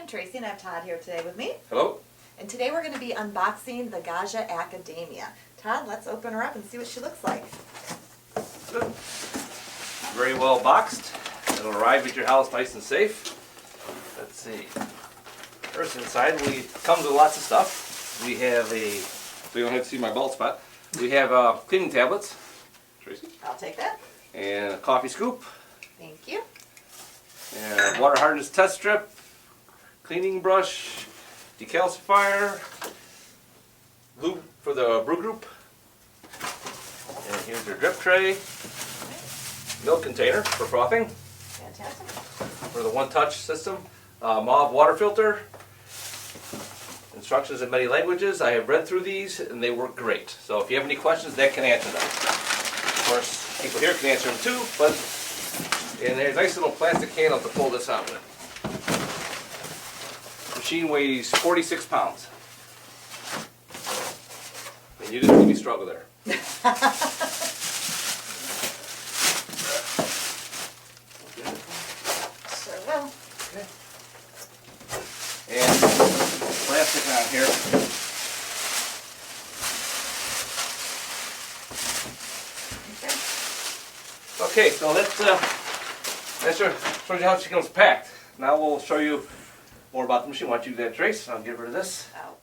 I'm Tracy and I have Todd here today with me. Hello. And today we're going to be unboxing the Gaggia Accademia. Todd, let's open her up and see what she looks like. Good. Very well boxed. It'll arrive at your house nice and safe. Let's see. First inside, comes with lots of stuff. We have so you don't have to see my bald spot. We have cleaning tablets. Tracy. I'll take that. And a coffee scoop. Thank you. And a water hardness test strip. Cleaning brush. Decalcifier. Lube for the brew group. And here's your drip tray. Milk container for frothing. Fantastic. For the one-touch system. Mauve water filter. Instructions in many languages. I have read through these and they work great. So if you have any questions, that can answer them. Of course, people here can answer them too, and there's a nice little plastic handle to pull this out with. The machine weighs 46 pounds. And you didn't see me struggle there. Sure will. Okay. And plastic on here. Okay, so let's show you how she comes packed. Now we'll show you more about the machine. Why don't you do that, Trace? I'll get rid of this. Oh.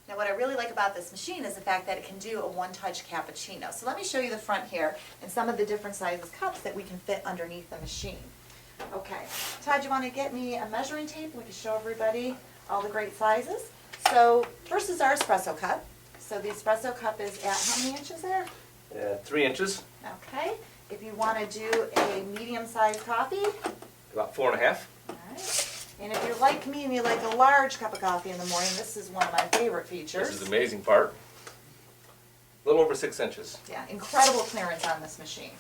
Now what I really like about this machine is the fact that it can do a one-touch cappuccino. So let me show you the front here and some of the different sizes cups that we can fit underneath the machine. Okay, Todd, you want to get me a measuring tape? We can show everybody all the great sizes. So first is our espresso cup. So the espresso cup is at how many inches there? 3 inches. Okay. If you want to do a medium-sized coffee. About 4.5. All right. And if you're like me and you like a large cup of coffee in the morning, this is one of my favorite features. This is the amazing part. A little over 6 inches. Yeah, incredible clearance on this machine.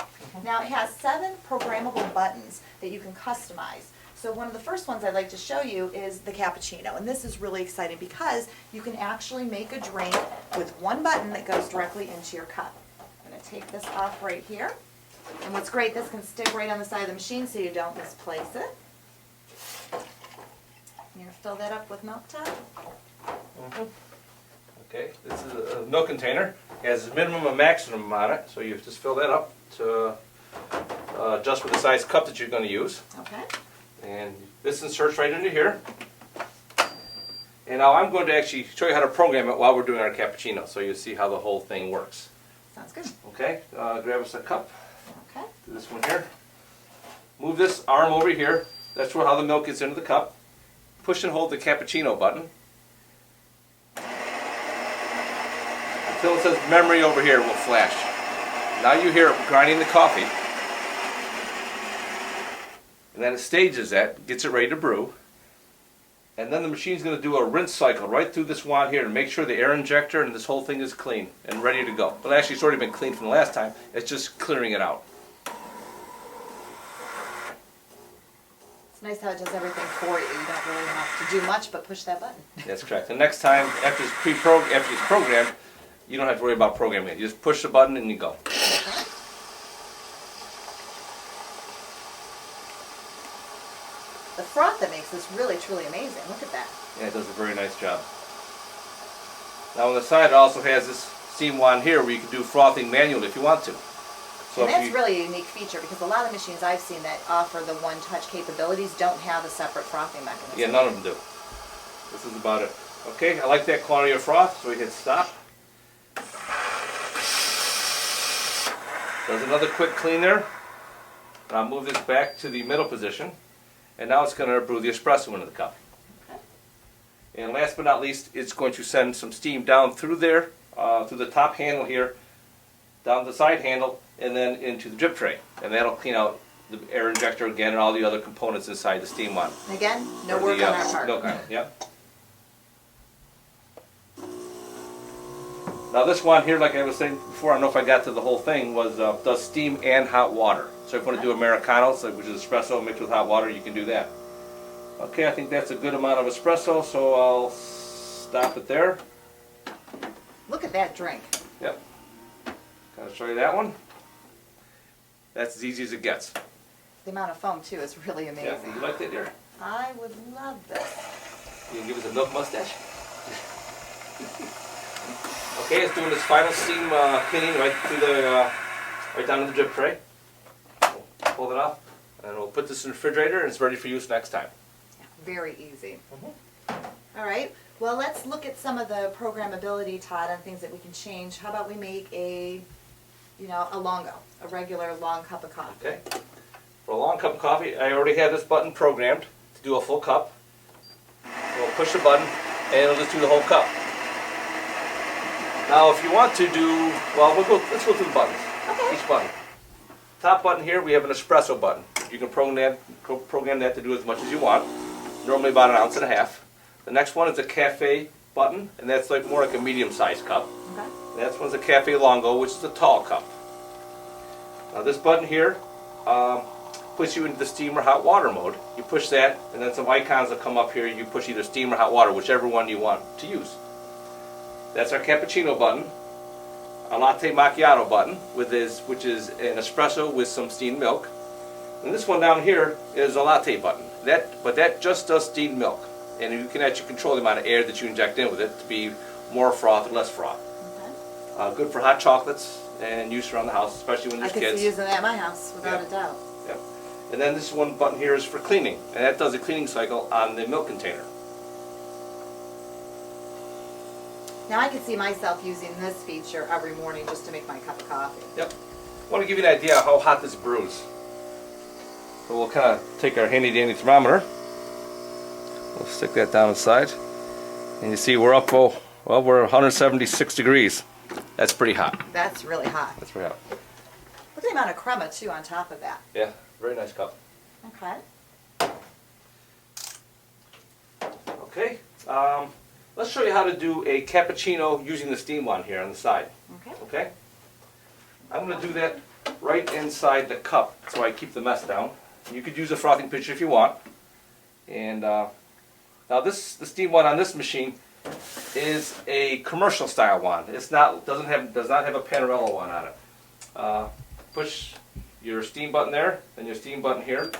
Now it has 7 programmable buttons that you can customize. So one of the first ones I'd like to show you is the cappuccino. And this is really exciting because you can actually make a drink with one button that goes directly into your cup. I'm going to take this off right here. And what's great, this can stick right on the side of the machine so you don't misplace it. You're going to fill that up with milk, Todd? Okay, this is a milk container. It has a minimum and maximum on it, so you just fill that up to adjust with the size cup that you're going to use. Okay. And this inserts right into here. And now I'm going to actually show you how to program it while we're doing our cappuccino, so you'll see how the whole thing works. Sounds good. Okay, grab us a cup. Okay. Do this one here. Move this arm over here. That's how the milk gets into the cup. Push and hold the cappuccino button. Until it says memory over here, it will flash. Now you hear it grinding the coffee. And then it stages that, gets it ready to brew. And then the machine's going to do a rinse cycle right through this wand here to make sure the air injector and this whole thing is clean and ready to go. Well, actually, it's already been cleaned from the last time. It's just clearing it out. It's nice how it does everything for you. You don't really have to do much but push that button. That's correct. The next time, after it's programmed, you don't have to worry about programming it. You just push the button and you go. Okay. The froth that makes this really, truly amazing. Look at that. Yeah, it does a very nice job. Now on the side it also has this steam wand here where you can do frothing manually if you want to. So and that's really a unique feature because a lot of machines I've seen that offer the one-touch capabilities don't have a separate frothing mechanism. Yeah, none of them do. This is about it. Okay, I like that quantity of froth, so we hit stop. Does another quick clean there. And I'll move this back to the middle position. And now it's going to brew the espresso into the cup. Okay. And last but not least, it's going to send some steam down through there, through the top handle here, down the side handle, and then into the drip tray. And that'll clean out the air injector again and all the other components inside the steam wand. And again, no work on our part. Milk iron, yeah. Now this one here, like I was saying before, I don't know if I got to the whole thing, was does steam and hot water. So if you want to do Americanos, which is espresso mixed with hot water, you can do that. Okay, I think that's a good amount of espresso, so I'll stop it there. Look at that drink. Yep. Gotta show you that one. That's as easy as it gets. The amount of foam too is really amazing. Yeah, you like that, dear? I would love this. You can give us a milk mustache. Okay, it's doing its final steam cleaning right through the right down to the drip tray. We'll pull it off, and we'll put this in the refrigerator, and it's ready for use next time. Very easy. All right. Well, let's look at some of the programmability, Todd, on things that we can change. How about we make a lungo, a regular long cup of coffee? Okay. For a long cup of coffee, I already have this button programmed to do a full cup. We'll push the button, and it'll just do the whole cup. Now, if you want to do, well, let's go through the buttons. Okay. Each button. Top button here, we have an espresso button. You can program that to do as much as you want. Normally about 1.5 ounces. The next one is a caffe button, and that's more like a medium-sized cup. Okay. The next one's a caffe longo, which is a tall cup. Now this button here puts you into the steam or hot water mode. You push that, and then some icons will come up here. You push either steam or hot water, whichever one you want to use. That's our cappuccino button. A latte macchiato button, which is an espresso with some steamed milk. And this one down here is a latte button. But that just does steamed milk. And you can actually control the amount of air that you inject in with it to be more froth or less froth. Okay. Good for hot chocolates and use around the house, especially when there's kids. I could see using that at my house, without a doubt. Yep. And then this one button here is for cleaning, and that does a cleaning cycle on the milk container. Now I can see myself using this feature every morning just to make my cup of coffee. Yep. I want to give you an idea of how hot this brews. So we'll kind of take our handy dandy thermometer. We'll stick that down inside. And you see we're up, we're 176 degrees. That's pretty hot. That's really hot. That's pretty hot. Look at the amount of crema too on top of that. Yeah, very nice cup. Okay. Okay. Let's show you how to do a cappuccino using the steam one here on the side. Okay. Okay? I'm going to do that right inside the cup so I keep the mess down. You could use a frothing pitcher if you want. And now the steam one on this machine is a commercial style one. Does not have a Panarello one on it. Push your steam button there, then your steam button here.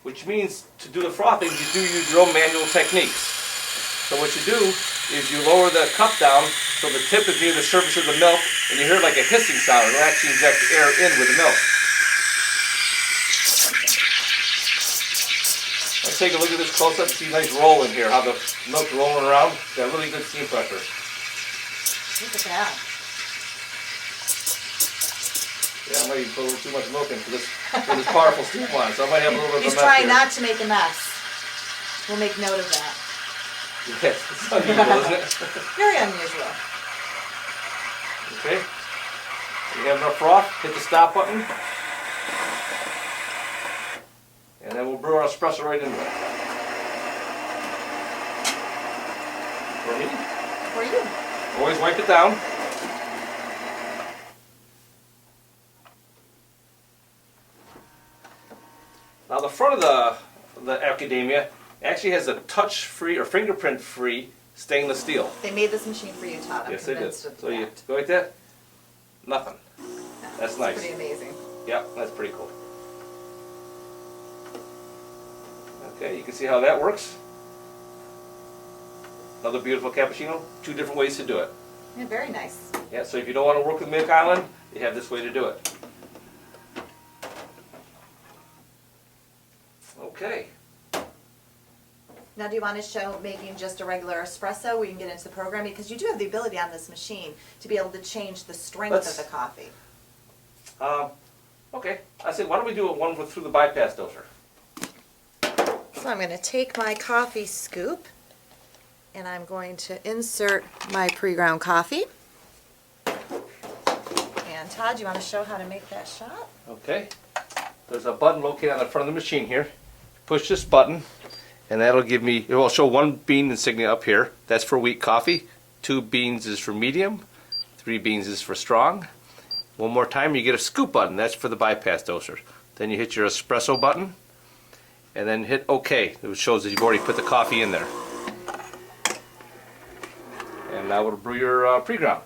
Which means to do the frothing, you do use your own manual techniques. So what you do is you lower the cup down so the tip is near the surface of the milk, and you hear like a hissing sound. It'll actually inject air in with the milk. Let's take a look at this close up. See a nice roll in here, how the milk's rolling around. Got really good steam pressure. Look at that. Yeah, I might even put a little too much milk in for this powerful steam one, so I might have a little bit of a mess. He's trying here. not to make a mess. We'll make note of that. Yes, it's unusual, isn't it? Very unusual. Okay. You have enough froth, hit the stop button. And then we'll brew our espresso right into it. For me. For you. Always wipe it down. Now the front of the Academia actually has a touch-free or fingerprint-free stainless steel. They made this machine for you, Todd. I'm Yes, they did. convinced of So you that. go like that. Nothing. That's nice. Pretty amazing. Yep, that's pretty cool. Okay, you can see how that works. Another beautiful cappuccino. 2 different ways to do it. Yeah, very nice. Yeah, so if you don't want to work with Milk Island, you have this way to do it. Okay. Now, do you want to show making just a regular espresso? We can get into the programming because you do have the ability on this machine to be able to change the strength of the coffee. Okay. I said, why don't we do one through the bypass doser? So I'm going to take my coffee scoop and I'm going to insert my pre-ground coffee. And Todd, you want to show how to make that shot? Okay. There's a button located on the front of the machine here. Push this button, and that'll give me, it will show 1 bean insignia up here. That's for weak coffee. 2 beans is for medium. 3 beans is for strong. One more time, you get a scoop button. That's for the bypass doser. Then you hit your espresso button, and then hit OK. It shows that you've already put the coffee in there. And now we'll brew your pre-ground.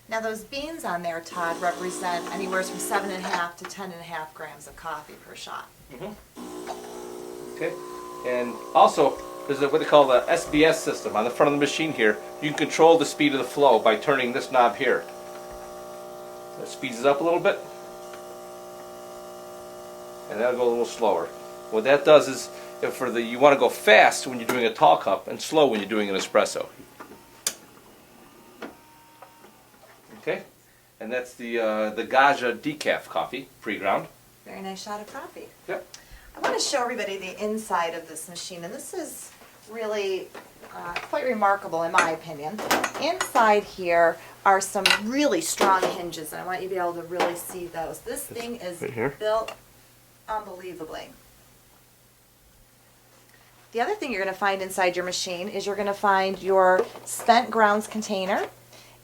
Now those beans on there, Todd, represent anywhere from 7.5 to 10.5 grams of coffee per shot. Okay. And also, There's what they call the SBS system on the front of the machine here. You can control the speed of the flow by turning this knob here. That speeds it up a little bit, and that'll go a little slower. What that does is, if you want to go fast when you're doing a tall cup and slow when you're doing an espresso. Okay, and that's the Gaggia decaf coffee, pre-ground. Very nice shot of coffee. Yep. I want to show everybody the inside of this machine, and this is really quite remarkable in my opinion. Inside here are some really strong hinges, and I want you to be able to really see those. This thing is right built unbelievably. The other thing you're going to find inside your machine is you're going to find your spent grounds container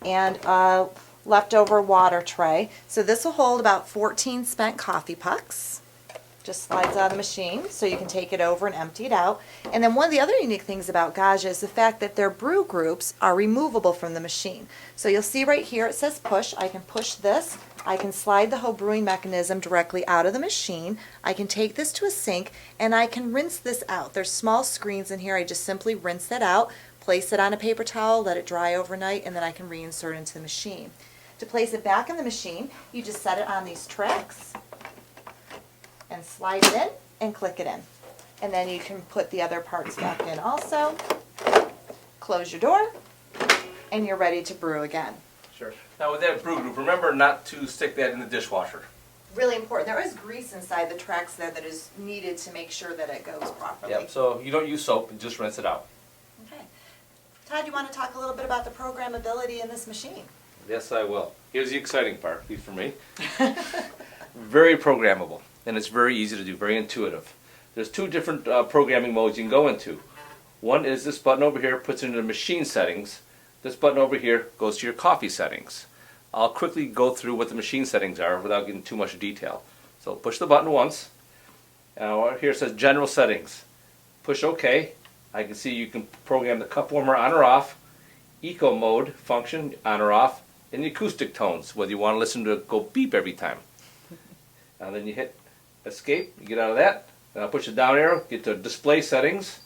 and a leftover water tray. So this will hold about 14 spent coffee pucks. Just slides out of the machine, so you can take it over and empty it out. And then one of the other unique things about Gaggia is the fact that their brew groups are removable from the machine. So you'll see right here it says push. I can push this. I can slide the whole brewing mechanism directly out of the machine. I can take this to a sink, and I can rinse this out. There's small screens in here. I just simply rinse that out, place it on a paper towel, let it dry overnight, and then I can reinsert it into the machine. To place it back in the machine, you just set it on these tracks and slide it in and click it in. And then you can put the other parts back in also. Close your door, and you're ready to brew again. Sure. Now with that brew group, remember not to stick that in the dishwasher. Really important. There is grease inside the tracks there that is needed to make sure that it goes properly. Yep, so you don't use soap, just rinse it out. Okay. Todd, you want to talk a little bit about the programmability in this machine? Yes, I will. Here's the exciting part, at least for me. Very programmable, and it's very easy to do, very intuitive. There's two different programming modes you can go into. One is this button over here puts it into machine settings. This button over here goes to your coffee settings. I'll quickly go through what the machine settings are without getting too much detail. So push the button once. Now here it says General Settings. Push OK. I can see you can program the cup warmer on or off, Eco Mode function on or off, and the acoustic tones, whether you want to listen to it go beep every time. And then you hit Escape, you get out of that. Then I'll push the down arrow, get to Display Settings.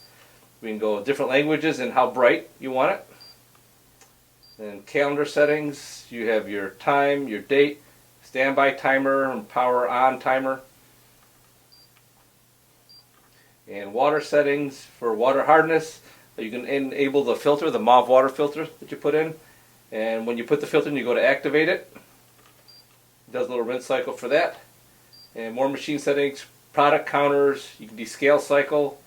We can go different languages and how bright you want it. And calendar settings, you have your time, your date, standby timer, and power on timer. And water settings for water hardness. You can enable the filter, the mauve water filter that you put in. And when you put the filter in, you go to activate it. It does a little rinse cycle for that. And more machine settings, product counters, you can descale cycle,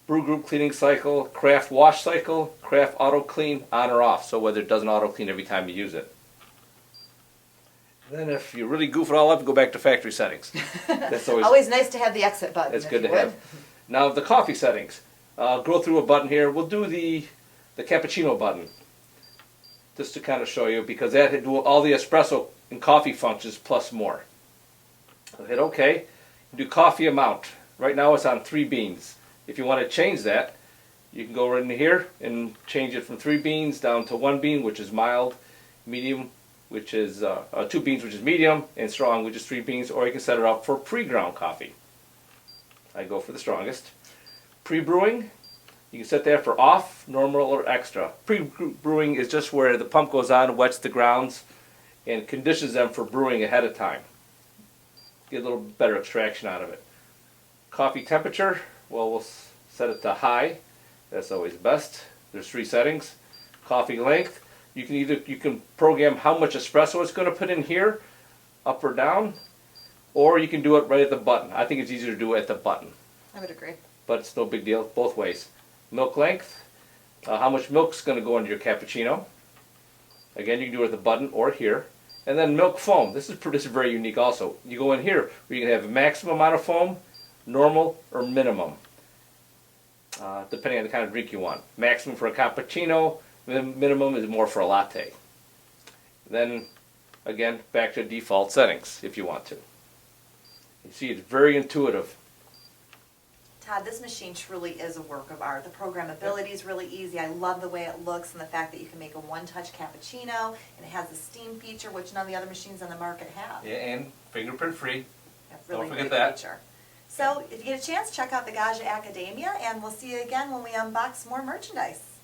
brew group cleaning cycle, craft wash cycle, craft auto clean on or off, so whether it doesn't auto clean every time you use it. Then if you really goof it all up, go back to factory settings. That's always nice to have the exit button. It's good to have. Now the coffee settings. I'll go through a button here. We'll do the cappuccino button, just to kind of show you, because that will do all the espresso and coffee functions plus more. I'll hit OK. Do coffee amount. Right now it's on 3 beans. If you want to change that, you can go right in here and change it from 3 beans down to 1 bean, which is mild, medium, which is 2 beans, which is medium, and strong, which is 3 beans, or you can set it up for pre-ground coffee. I go for the strongest. Pre-brewing, you can set that for off, normal, or extra. Pre-brewing is just where the pump goes on, wets the grounds, and conditions them for brewing ahead of time. Get a little better extraction out of it. Coffee temperature, well, we'll set it to high. That's always best. There's 3 settings. Coffee length, you can program how much espresso it's going to put in here, up or down, or you can do it right at the button. I think it's easier to do it at the button. I would agree. But it's no big deal, both ways. Milk length, how much milk's going to go into your cappuccino. Again, you can do it at the button or here. And then milk foam. This is very unique also. You go in here where you can have a maximum amount of foam, normal, or minimum, depending on the kind of drink you want. Maximum for a cappuccino, minimum is more for a latte. Then, again, back to default settings if you want to. You see, it's very intuitive. Todd, this machine truly is a work of art. The programmability is really easy. I love the way it looks and the fact that you can make a one-touch cappuccino, and it has the steam feature, which none of the other machines on the market have. Yeah, and fingerprint free. Yeah, really Don't forget great that. feature. So if you get a chance, check out the Gaggia Academia, and we'll see you again when we unbox more merchandise.